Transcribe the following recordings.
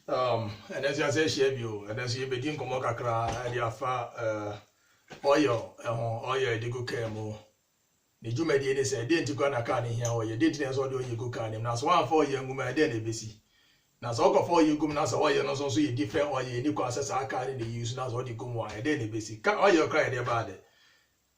And as I say, Shebio, and as you begin Komokakra, and your far oil, the good camo. The Jumedi said, didn't go on a can here, or you didn't as well do you go can him. Now, 1 4 young woman, then a busy. Now, so for you go now, so oil, and also you different oil, you causes I can't use now, what you come on, then a busy. Cut all your cry about it.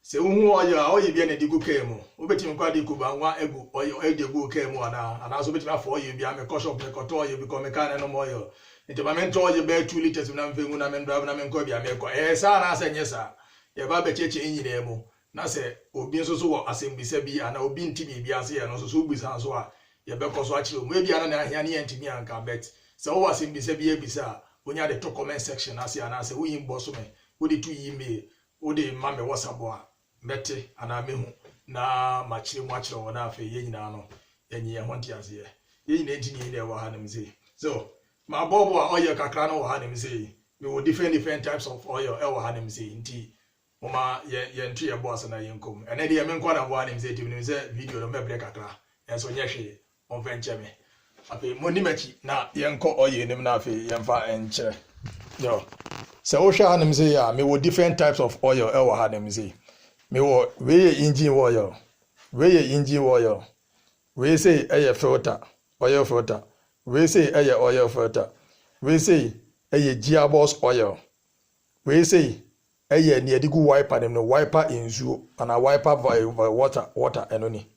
Se uhu oyo bia na digu kemu obeti nkwa di kuba nwa egu oyo edegu kemu ana so beti na for oyo bia me koshop me koto oyo because me kan no moyo nti ma me nto oyo be 2 liters na mfengu na me ndra na me nkwa bia me ko sa na asa nyesa ye ba be cheche nyine mu na se obi nso so wo asembisa bi ana obi ntimi bia se ye no so ubisa so a ye be koso akire mu bia na ahia ne ntimi anka bet se wo asembisa bi ebisa onya de to comment section ase ana se wo yimbo so me wo de tu email wo de ma me WhatsApp a mete anamehu na machire mu akire wona afa ye nyina no enyi ye honti ase ye nyina ntini ne wa hanem sei so ma bobo a oil kakra no wa hanem sei we will different types of oil e wa hanem sei nti mama ye ntu ye boss na ye nkom ene de ye menkwa na wa hanem sei tibini se video no mebre kakra enso nye hwe on venture me afi moni machi na ye nko oil nim na afi ye mfa enche yo so wo hwa hanem sei ya me will different types of oil e wa hanem sei me wo we engine oil we say aye filter oil filter we say aye oil filter we say aye gearbox oil we say aye ne adigu wiper dem no wiper insuo ana wiper water enoni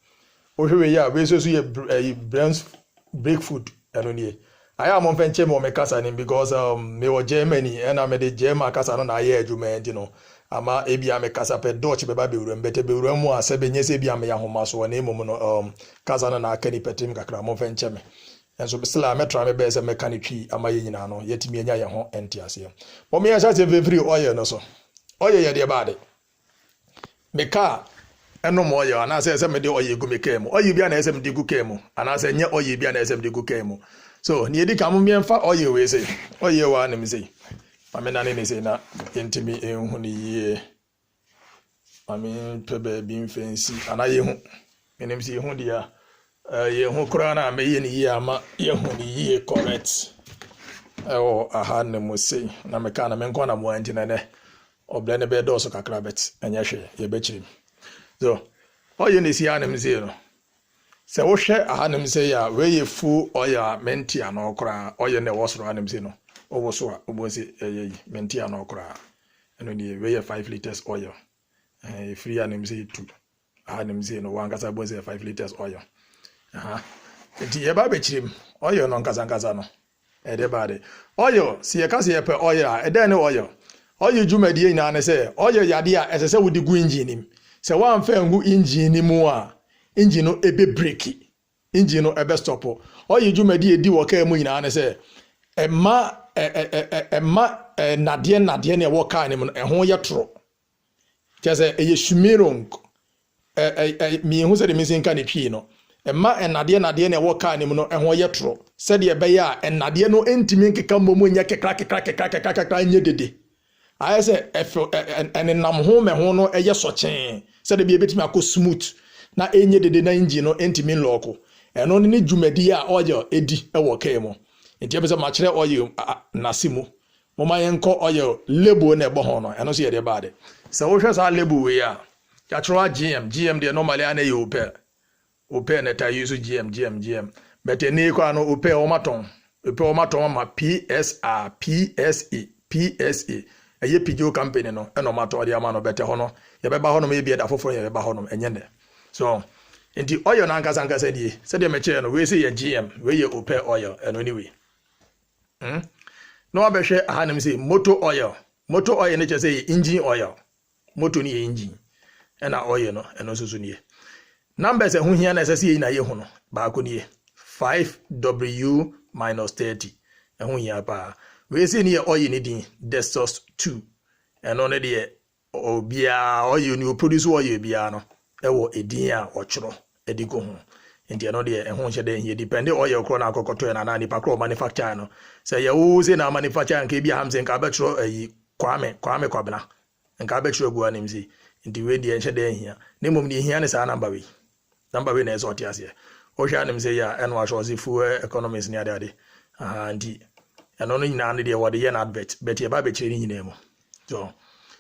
o hwe ya we so ye brake food enoni I am on venture mo me kasa ni because me wo Germany and me de German kasa no na aye adwuma enti no ama ebia me kasa pe Dutch be ba bewuram bete bewuram mu ase benye se bia me ya homa so na emom no kasa no na akani petim kakra mo venture me enso bisla me tra me be se me kanitwi ama ye nyina no yetimi enya ye ho enti ase mo me ya sha se free oil no so oil ye de baade me ka eno mo oil ana se me de oil gu me ka mu oil bia na se me de gu ka mu ana se nye oil bia na se me de gu ka mu so ni edi ka mo me mfa oil we se oil wa na me se amena ne se na yentimi enhu ni ye ami pebe bi mfensi ana ye hu menem si hu dia ye hu kura na me ye ni ye ama ye hu ni ye correct aha ne mo se na me ka na me nko na mo anti na ne oble ne be do so kakra bet anya hwe ye be chiri so oye ne si anem se no se wo hwe aha ne se ya we ye fu oya menti ana okra oye ne wo soro anem se no owo so a obo se menti ana okra eno ni we ye 5 liters oil free anem se 2 aha ne se no wangasa bo se 5 liters oil aha enti ye ba be chirim oil no nkasa no ede baade oil si ye ka se ye pe oil a ede ne oil jumadi ina ne se oil yade a ese se wudi gu engine nim se wan fa ngu engine ni mu a engine no ebe brake engine no ebe stop oil jumadi edi wo ka mu ina ne se emma nadie ne wo ka ni mu ho ye toro kese eye sumirong mi hu se de mi sin ka ne twi no emma nadie ne wo ka ni mu no ho ye toro se de be ya nadie no entimi nkeka momu nya kekra nye dede ayese nam ho me ho no eye sochen se de bi ebetimi akọ smooth na enye dede na engine no entimi loko eno ne dwumadi a oil edi ewo ka mu enti ebese ma kire oil nasimu mo ma yenko oil label na ebo ho no eno so ye de baade se wo hwe sa label we ya ya kiro GM de normally ana ye opel na ta use GM but eni kwa no opel o maton ma PSA eye Peugeot company no eno mato de ama no bete ho no ye beba ho no me bia da foforo ye beba ho no enye ne so enti oil na nkasa die se de me kire no we say ye GM we ye opel oil eno anyway no abehwe ahanem say motor oil ne che say engine oil motor ni engine ena oil no eno susu ni numbers hu hia na say na ye hu no ba ko ni 5W-30 hu hia pa we say ni oil ni din Destos 2 eno ne de obia oil ni produce oil bia no ewo edin a ochoro edigo hu enti eno de ehun hye de hie depend oil kro na akokoto na nipa kro manufacturer no say ye wo say na manufacturer nke bia hamse nka betro kwame kwabena nka betro gu anim si enti we de hye de hia ne mom ni hia ne sa number we na eso tiase o hwa anim say ya eno asho si fuel economies ni ade enti ɛno no nyinaa no deɛ wɔde yɛ no advert but yɛba bɛkyerɛ no nyinaa mu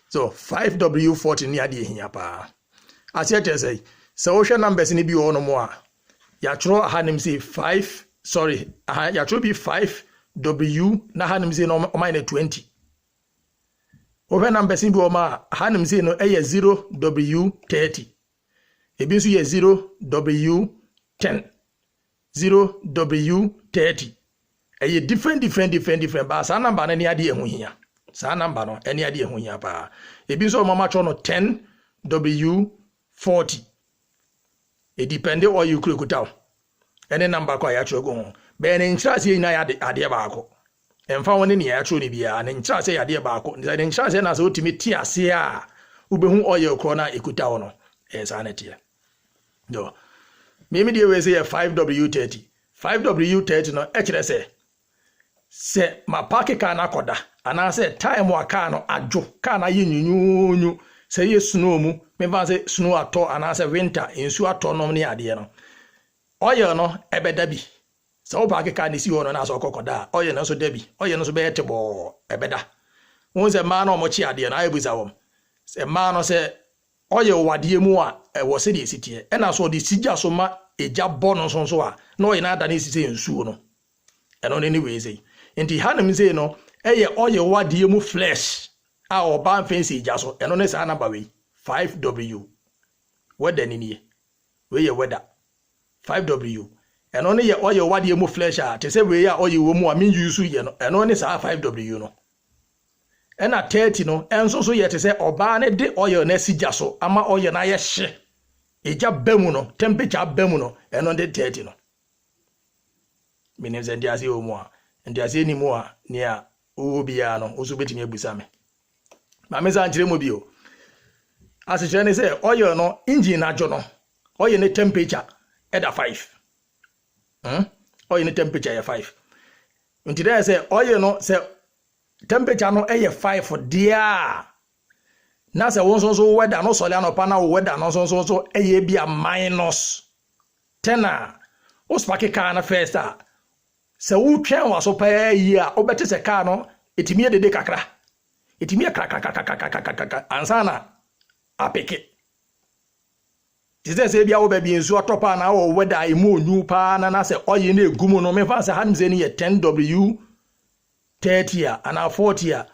so 5W40 ni adeɛ hia paa aseɛ kyerɛ sɛ sɛ wohwɛ numbers no bi wɔ no mu a yɛatwerɛ ahanem sɛ 5 sorry yɛatwerɛ bi 5W na ahanem sɛ no ɔman no 20 wohwɛ numbers no bi wɔ ma ahanem sɛ no ɛyɛ 0W30 ebi nso yɛ 0W10 0W30 ɛyɛ different ba saa number no ne adeɛ ho hia saa number no ɛne adeɛ ho hia paa ebi nso ɔmama kyerɛ no 10W40 depende on you kuta ɛne number kwa ya kyerɛ go ho bɛɛ ne nkyerɛ sɛ nyina yɛ adeɛ baako ɛmfa wɔn ne ya kyerɛ ne bia ne nkyerɛ sɛ yɛ adeɛ baako ne nkyerɛ sɛ na sɛ otimi ti ase a wobɛhu oil kro na ekuta wo no saa ne tie do mimi die we sɛ yɛ 5W30 5W30 no ɛkyerɛ sɛ ma park car na koda ana sɛ time wa car no adwo car na yɛ nyunyunyu sɛ yɛ snow mu memfa sɛ snow atɔ ana sɛ winter ensu atɔ no ne adeɛ no oil no ɛbɛda bi sɛ wo park car ne si hɔ no na sɛ ɔkɔkɔda oil no so da bi oil no so bɛyɛ tebɔ ɛbɛda wo sɛ ma na ɔmɔkye adeɛ no ayɛbusa wɔm sɛ ma no sɛ oil wadeɛ mu a ɛwɔ sɛ de sitie ɛna so de sigya so ma egya bɔ no so a na oil na ada ne sisi nsuo no ɛno ne we sɛ nti hanem sɛ no ɛyɛ oil wadeɛ mu flesh a ɔba mfɛnsi egya so ɛno ne saa number we 5W weather ni nie we yɛ weather 5W ɛno ne yɛ oil wadeɛ mu flesh a te sɛ we yɛ oil wɔ mu a min use yɛ no ɛno ne saa 5W no ɛna 30 no ɛnso so yɛ te sɛ ɔba ne de oil na sigya so ama oil na yɛ hye egya bamu no temperature bamu no ɛno de 30 no minim sɛ ndiase wɔ mu a ndiase ni mu a ne a wo bia no wo so betimi abusa me ma me san kyerɛ mu bio asikyerɛ ne sɛ oil no engine na jo no oil ne temperature ɛda 5 oil ne temperature yɛ 5 nti dɛ sɛ oil no sɛ temperature no ɛyɛ 5 dia na sɛ wo nso weather no sɔle anopa na wo weather no nso ɛyɛ bia -10 a wo spark car na first a sɛ wo twɛn wa so paa yi a wobɛte sɛ car no etimi dede kakra etimi kakra ansa na apeke tizese bia wo ba bi nsu atopa na wo weather emu onyu pa na sɛ oil na egumu no me fa sɛ hanim sɛ ne yɛ 10W30 a ana 40 a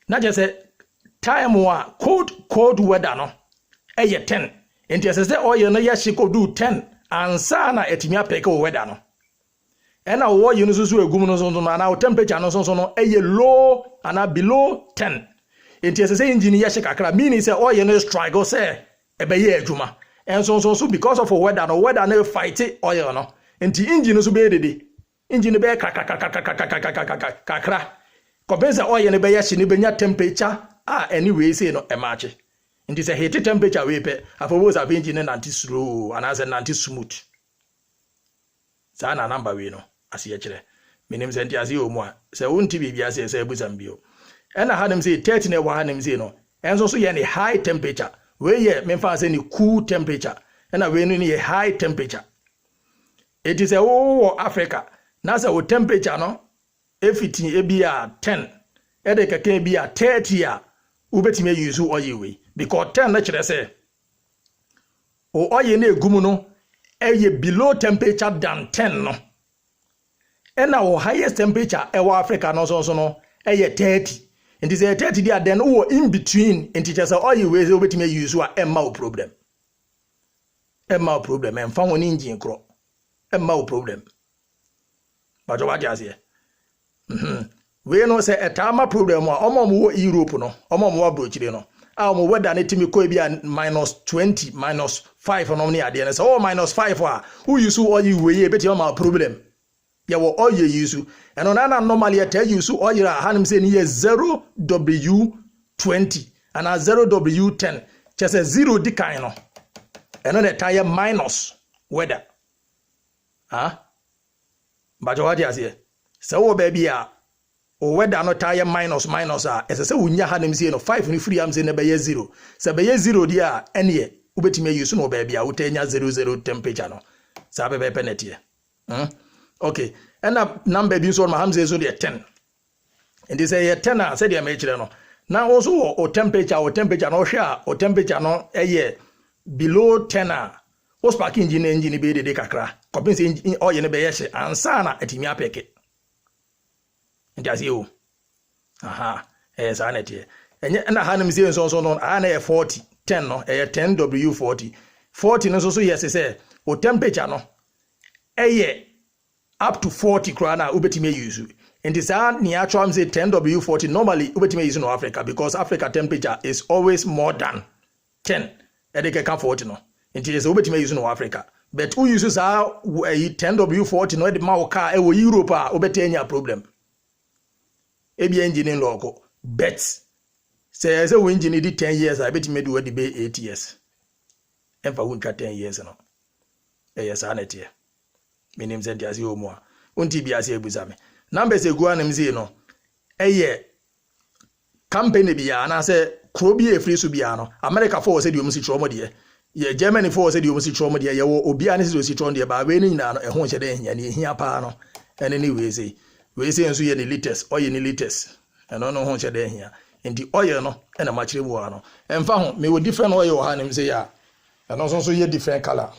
na je sɛ time wa cold weather no ɛyɛ 10 enti sɛ oil no yɛ hye do 10 ansa na etimi apeke wo weather no ɛna wo oil no so egumu no so na wo temperature no so no ɛyɛ low ana below 10 enti sɛ engine yɛ hye kakra meaning sɛ oil no struggle sɛ ɛbɛyɛ adwuma enso so because of weather no fight oil no enti engine so be dede engine be kakra compensa oil no be hye ne benya temperature anyway say no emache enti sɛ heat temperature we pe afobos of engine na anti slow and as an anti smooth sa na number we no ase kyerɛ minim sɛ nti ase o mu a sɛ wonti bibia sɛ ebusam bio ɛna hanem sɛ 30 na wa hanem sɛ no enso so yɛ ne high temperature we ye memfa say ni cool temperature na we no ni high temperature it is a wo Africa na say wo temperature no efiti e bia 10 e de keke bia 30 a wo betime use oil we because 10 na kire say o oil na egum no e below temperature than 10 no e na wo highest temperature e wo Africa no so no e 30 and is a 30 there then who in between and teachers are all you ways over to me use what problem and found one engine crop and problem but what you say we know say a time problem or Europe no or broach no our weather need to me could be -20 -5 or no near the end so -5 who you so all you way bet your problem. Ya wo oil use and on an normally tell you so oil hanim say near 0W20 and a 0W10 just a 0 decay no and on the tire minus weather but what you say so baby o weather no tire minus as I say unya hanim say no 5 ni free am say na be 0 say be 0 dia ene ubetime use no baby a utenya 00 temperature no say be penalty okay and number bi so ma hamze so de 10 nti say ye 10 a say dey me kire no na also o temperature no hwe o temperature no below 10 a o spark engine be de kakra kopin say oil ne be ye hye ansa na atimi apeke nti ase o aha sa na tie enye na hanim say so no na 40 10 no 10 W40 40 no so yes say o temperature no up to 40 krana ubetime use and this ni actually say 10 W40 normally ubetime use in Africa because Africa temperature is always more than 10 edeke ka 40 no and this ubetime use in Africa but who uses 10 W40 no e ma wo car e wo Europe a ubetenya problem ebi engine loco but say we engine di 10 years I betime do we be 8 years emfa won 10 years no yes anetie minim sɛ diase o mu a onti biase ebusame numbers egu anem zi no campaign bia na sɛ kro bi efri so bia no America for sɛ di omu si tromo de ye Germany for sɛ di omu si tromo de ye wo obi ane si tromo de ba we ni nyina no ɛho hyɛ de hia ne hia pa no ɛne ni we sei nso ye ne liters oye ne liters ɛno no ho hyɛ de hia enti oye no ɛna ma kyerɛ mu ha no ɛmfa ho me wo different oye wo ha nem sei ya ɛno nso ye different color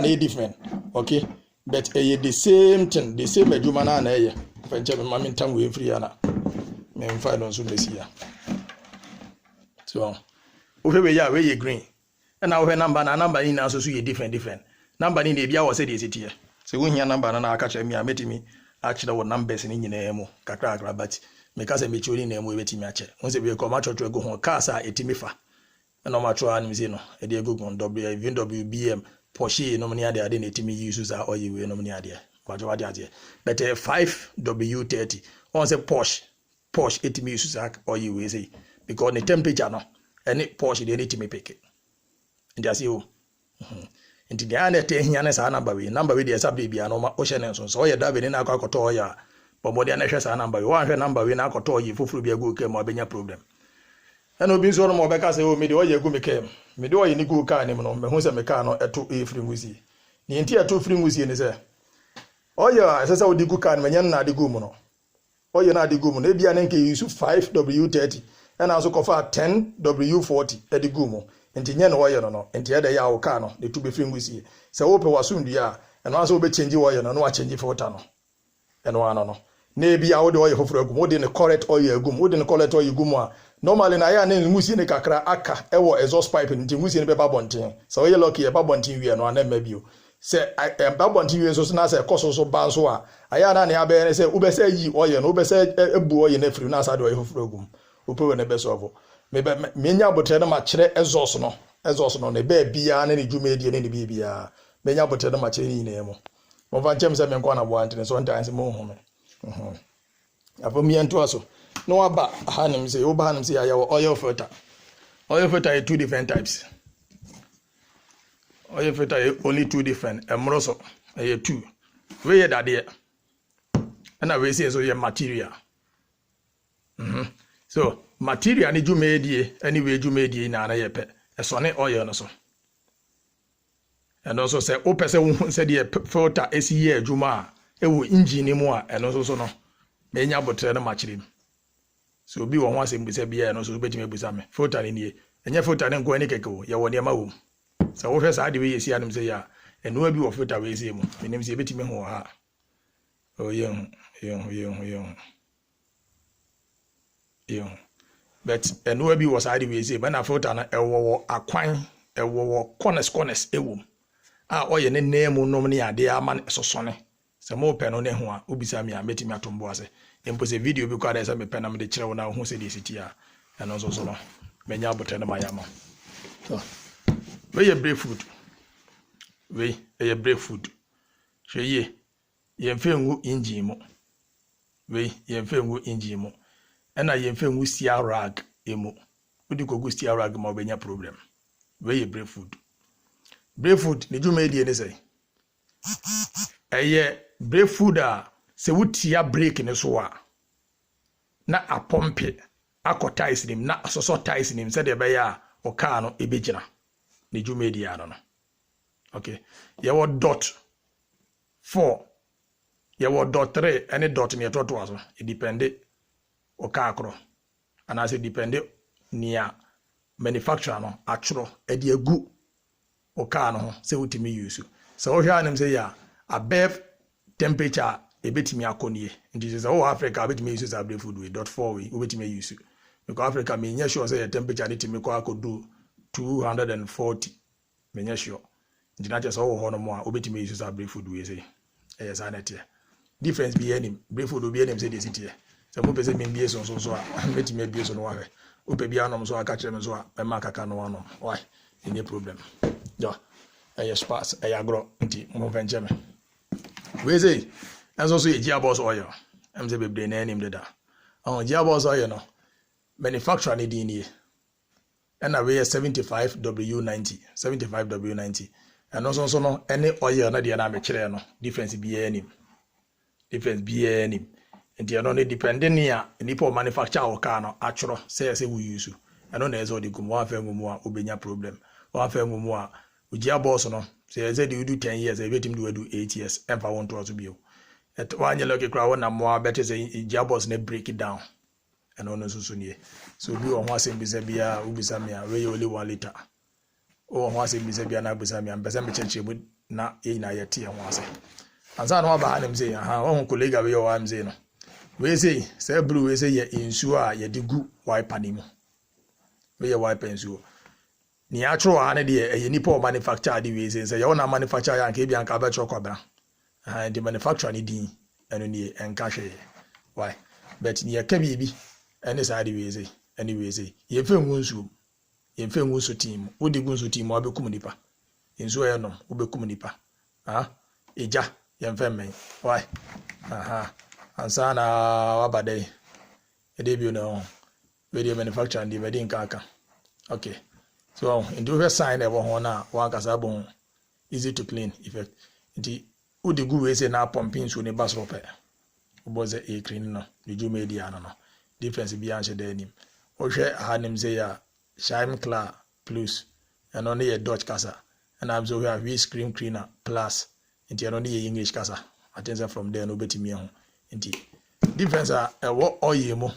na different okay but the same thing the same adwuma na na fanche me mami ntam we free ana me mfa no so mesia so we ye green and now we number ni na so ye different number ni na bia wo se de sitie se wo hia number na aka kire me a metimi a kire wo numbers ni nyina mu kakra but me ka se me chiori na mu betimi a kire won se be ko ma chocho ego ho car sa etimi fa na ma tro anim no e de ego gon WBM Porsche no mani ade na etimi use za oil we no mani ade kwajo ade ade but 5W30 on say Porsche etimi use za oil we say because the temperature no any Porsche dey etimi pick ndi ase o ndi dia na te hia na sa number we dey sabe bia no ma o hye ne so oil da be na akwakoto oil bobo na hwe sa number we wan hwe number we na akoto oil foforo bia go ke ma obenya problem and obi nso no mo beka say o me de oye gu me kem me de oye ni gu car ni no me hu se me car no eto free ngusi ni enti eto free ngusi ni se oye asesa odi gu car me nyen na de gu mu no oye na de gu mu no e bia ne nke use 5W30 and also kofa 10W40 e de gu mu enti nyen no oye no enti e de ya o car no de to be free ngusi se wo pe wasum dua and also we be change oye no wa change filter no eno ano no na e bia wo de oye foforo gu mu wo de ne correct oye gu mu wo de ne correct oye gu mu a normally na ya na ngusi ne kakra aka ewo exhaust pipe nti ngusi ne be babonten so we lucky e babonten wie no ana mabio se babonten wie so na se koso so ba so a aya na ya be ne se ube se yi oye no ube se ebu oye na firi na asa de oye foforo gum opewe ne be so ovo me nya botre na ma kire exhaust no ne be bia na ne dwuma die ne bia me nya botre na ma kire ni na emu mo va chem se me nko na bo antene so ntanse mo hu me apo mi ento aso no aba hanim say oba hanim say ya oil filter is two different types oil filter is only two different emroso are two we that there and we say so your material so material ni jumedie anyway jumedie na yepe eso ne oil no so and also say o pese wo say the filter esi ye adwuma e wo engine mu a and also so no me nya botre na machirim so bi won asem bisa bia no so betime busa me filter ni nie enye filter ne nko ani keke wo ye wo ne ma wo so wo hwe sa de we yesi anem se ya eno bi wo filter we yesi mu menim se betime ho ha o ye but eno bi wo sa de we yesi ba na filter na ewo akwan ewo corners ewo a oye ne nemu nom ne ade ama sosone se mo pe no ne ho a obisa me a betime atombo ase impose video bi kwa desa me pena me de kire wona ho se de sitia eno so no menya botre na mayama so we ye breakfoot we ye breakfoot hwe ye mfengu engine mo we ye mfengu engine mo ena ye mfengu steer rag emo udi kogu steer rag ma obenya problem we ye breakfoot ni juma edie ne sei eye breakfoot a se wutia break ne so a na apompe akotais nim na asoso tais nim se de be ya o car no ebegina ne jumedi ya no okay ye wo dot 4 ye wo dot 3 any dot ne to aso it depend car kro and as it depend near manufacturer no atro e de agu o car no say wutimi use so wo hwa anem say ya above temperature e betimi akonie nti say o Africa betimi use as food we .4 we betimi use because Africa me nya sure say temperature dey timi ko akodu 240 me nya sure nti na just o ho no mo a betimi use as food we say yes anete difference be any food obi enem say dey sit here so mo pese me bie so a betimi bie so no wa hwe ope bia nom so aka kire me so a me ma kaka no anom why any problem ja yes pass agro nti mo venture me we say enso so ye gearbox oil em say bebre na enim deda gearbox oil no manufacturer ni din nie na we 75W90 and also no any oil na de na me kire no difference bi enim nti no depending ya nipa manufacture o car no atworo say we use and no ezo de gumu afa ngumu a obenya problem o afa ngumu a gearbox no say they do 10 years e betim do 8 years and for want to be et wanye loke kra wona mo better say gearbox na break it down and no so nie so bi o ho asem bisa bia ubisa me a we only 1 liter o ho asem bisa bia na bisa me ambesa me cheche bu na e na yete ho ase ansa no ba anem say ha o colleague we o am say no we say blue we say ye insu a ye de gu wiper ni mu we ye wiper insu ni atro a na de ye nipa o manufacture de we say ye wona manufacture ya nka bia nka ba tro kwabra the manufacturer ni din eno ni enka hwe why but ni ye ka bibi ene sa de we say anyway say ye fe ngunsu team wo de gunsu team wa bekum nipa insu ye no wo bekum nipa eja ye mfe men why ansa na wabade edebio no video manufacturer ndi bedi nka okay so into we sign ebo ho na wa kasa bon easy to clean effect nti udi gu we say na pumping so ne basrope oboze e clean no the ju media no difference bi an shede nim o hwe hanim say ya shine clear plus and only ye Dutch kasa and I'm so we have screen cleaner plus nti only ye English kasa attention from there no betimi ho nti difference a ewo oye mo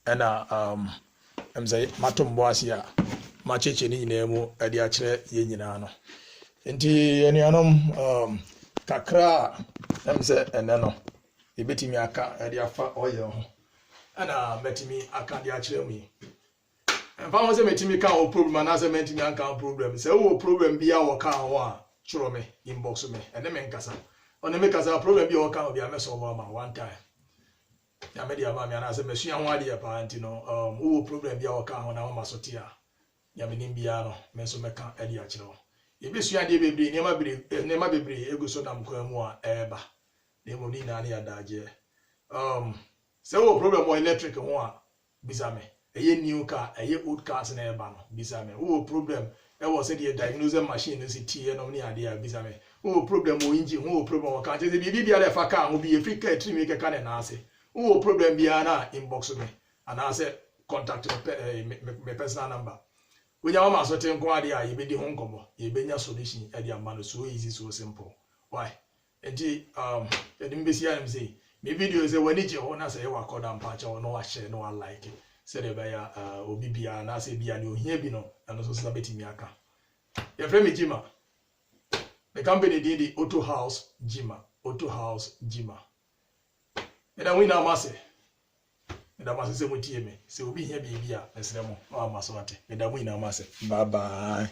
na em say matombo asia ma cheche ni nyina mu e de a kire ye nyina no nti enuanom kakra em say ene no e betimi aka e de afa oye ho ana betimi aka de a kire mu fa mo say metimi ka o problem na say metimi aka problem say o problem bia wo ka ho a chiro me inbox me ene me nkasa ona me kasa problem bia wo ka ho bia me solve am one time ya media ba mi ana say mesua ho ade pa anti no o problem bia wo ka ho na wo masotia ya me nim bia no me so me ka ade a kire wo e be sua de bebre nema bebre egu so dam kwa mu a eba na mo ni na ya daje say o problem o electric ho a bisa me eye new car eye old cars na eba no bisa me o problem e wo say the diagnosis machine no tie no ni ade a bisa me o problem o engine o problem o ka je say bibia le fa car ho bi e free car tri me ke ka na ase o problem bia na inbox me and I say contact me personal number we nya ma so ten ko ade a ye be di ho nkomo ye be nya solution e di amano so easy so simple why enti edim be sia am say me video say when it ho na say you record am pa cha no wa share no wa like say de be ya obi bia na say bia ni ohia bi no na so so betimi aka ye frame Jima the company did the Auto House Jima eda wina amase eda amase se motie me se obi hia bia esremo o amaso ate eda wina amase bye bye.